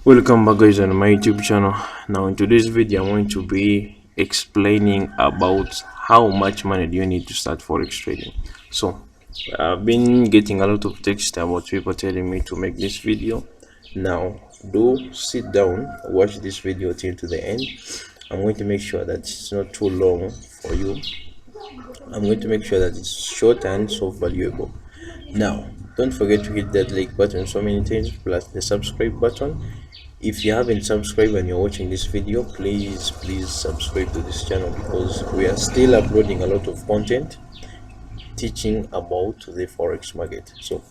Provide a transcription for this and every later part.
Welcome back guys on my YouTube channel. Now in today's video I'm going to be explaining about how much money do you need to start forex trading. So I've been getting a lot of text about people telling me to make this video. Now do sit down, watch this video till to the end. I'm going to make sure that it's not too long for you. I'm going to make sure that it's short and so valuable. Now don't forget to hit that like button so many times, plus the subscribe button. If you haven't subscribed and you're watching this video, please subscribe to this channel, because we are still uploading a lot of content teaching about the forex market. So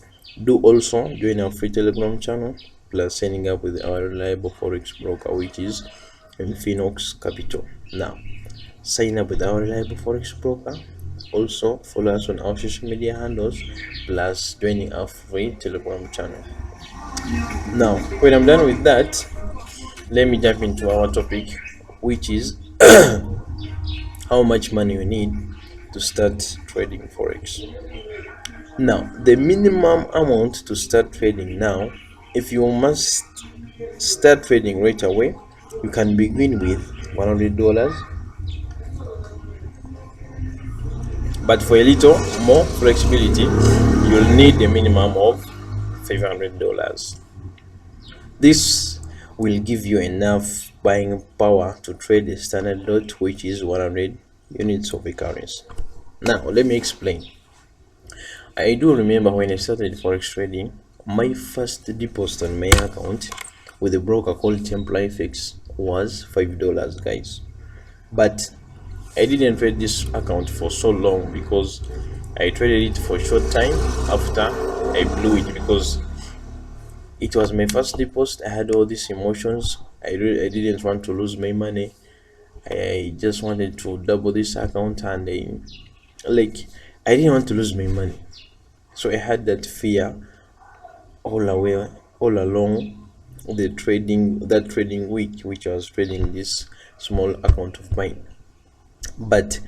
do also join our free telegram channel, plus signing up with our reliable forex broker, which is Phoenix Capital. Now sign up with our reliable forex broker. Also follow us on our social media handles, plus joining our free telegram channel. Now when I'm done with that, let me jump into our topic, which is how much money you need to start trading forex. Now the minimum amount to start trading now, if you must start trading right away, you can begin with $100, but for a little more flexibility you'll need a minimum of $500. This will give you enough buying power to trade the standard lot, which is 100 units of a currency. Now let me explain. I do remember when I started forex trading, my first deposit on my account with a broker called Templar FX was $5, guys. But I didn't trade this account for so long because I traded it for a short time after I blew it, because it was my first deposit. I had all these emotions. I didn't want to lose my money. I just wanted to double this account, and I didn't want to lose my money. So I had that fear all along that trading week, which I was trading this small account of mine. But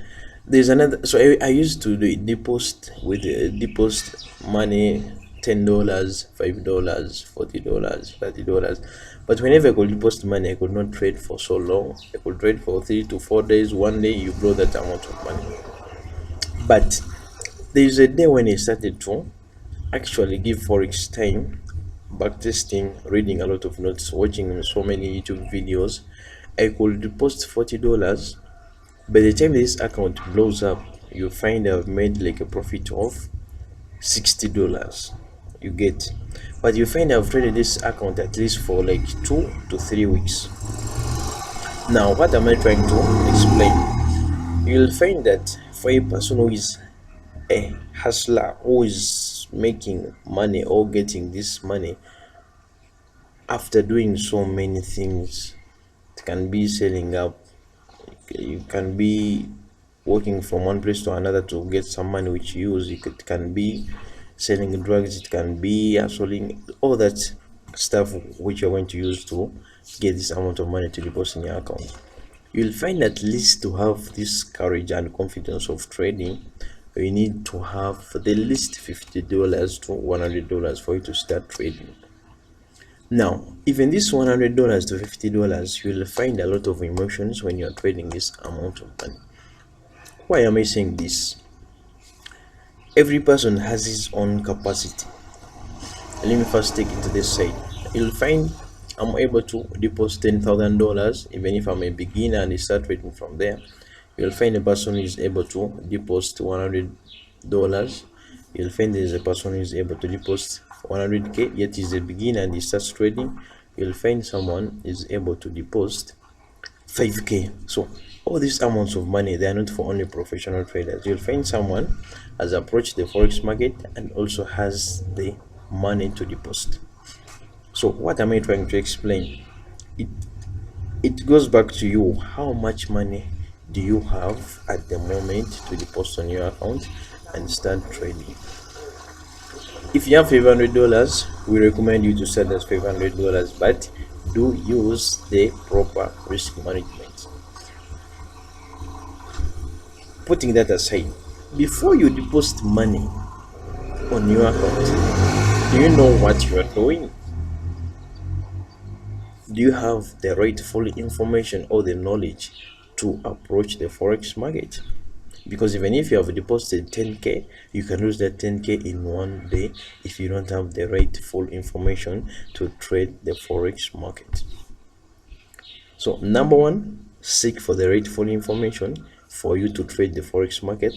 there's another. So I used to do deposit with deposit money, $10, $5, $40, $30. But whenever I could deposit money, I could not trade for so long. I could trade for 3 to 4 days. One day you blow that amount of money. But there's a day when I started to actually give forex time, backtesting, reading a lot of notes, watching so many YouTube videos. I could deposit $40. By the time this account blows up, you find I've made like a profit of $60. You get, but you find I've traded this account at least for like 2 to 3 weeks. Now what am I trying to explain? You'll find that for a person who is a hustler, who is making money or getting this money after doing so many things, it can be selling up, you can be working from one place to another to get some money which you use, it can be selling drugs, it can be hustling, all that stuff which you're going to use to get this amount of money to deposit in your account. You'll find at least to have this courage and confidence of trading, you need to have the least $50 to $100 for you to start trading. Now even this $100 to $50, you'll find a lot of emotions when you're trading this amount of money. Why am I saying this? Every person has his own capacity. Let me first take it to this side. You'll find I'm able to deposit $10,000 even if I'm a beginner and I start trading from there. You'll find a person who is able to deposit $100. You'll find there's a person who is able to deposit 100k, yet is a beginner and he starts trading. You'll find someone is able to deposit 5k. So all these amounts of money, they are not for only professional traders. You'll find someone has approached the forex market and also has the money to deposit. So what am I trying to explain? It goes back to you. How much money do you have at the moment to deposit on your account and start trading? If you have $500, we recommend you to set that $500, but do use the proper risk management. Putting that aside, before you deposit money on your account, do you know what you are doing? Do you have the rightful information or the knowledge to approach the forex market? Because even if you have deposited 10k, you can lose that 10k in one day if you don't have the rightful information to trade the forex market. So number one, seek for the rightful information for you to trade the forex market.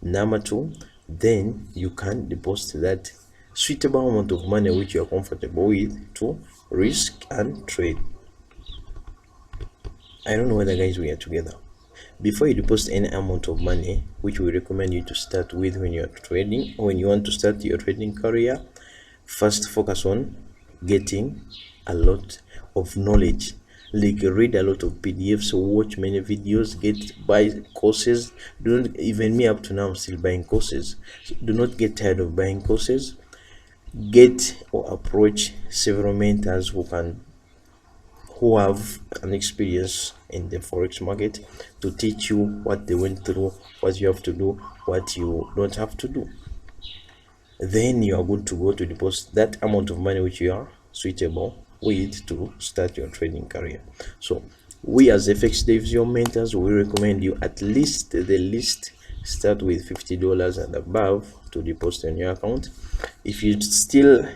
Number two, then you can deposit that suitable amount of money which you are comfortable with to risk and trade. I don't know whether guys we are together. Before you deposit any amount of money, which we recommend you to start with when you are trading, when you want to start your trading career, first focus on getting a lot of knowledge. Like read a lot of PDFs, watch many videos, buy courses. Do not, even me up to now I'm still buying courses. So do not get tired of buying courses. Get or approach several mentors who have an experience in the forex market to teach you what they went through, what you have to do, what you don't have to do. Then you are good to go to deposit that amount of money which you are suitable with to start your trading career. So we as FX devs, your mentors, we recommend you at least the least start with $50 and above to deposit in your account. If you still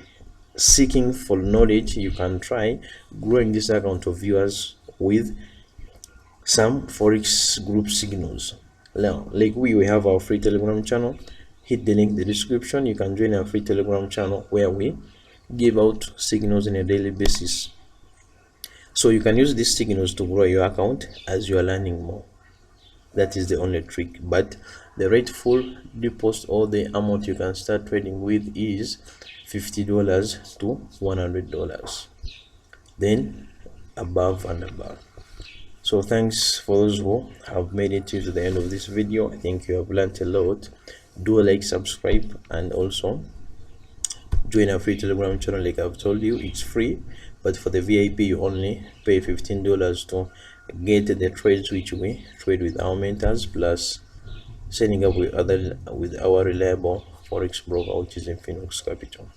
seeking for knowledge, you can try growing this account of viewers with some forex group signals. Now like we have our free Telegram channel. Hit the link in the description. You can join our free Telegram channel where we give out signals on a daily basis, so you can use these signals to grow your account as you are learning more. That is the only trick. But the rightful deposit or the amount you can start trading with is $50 to $100, then above and above. So thanks for those who have made it to the end of this video. I think you have learned a lot. Do like, subscribe, and also join our free Telegram channel. Like I've told you, it's free, but for the VIP you only pay $15 to get the trades which we trade with our mentors, plus setting up with our reliable forex broker, which is Infinix Capital.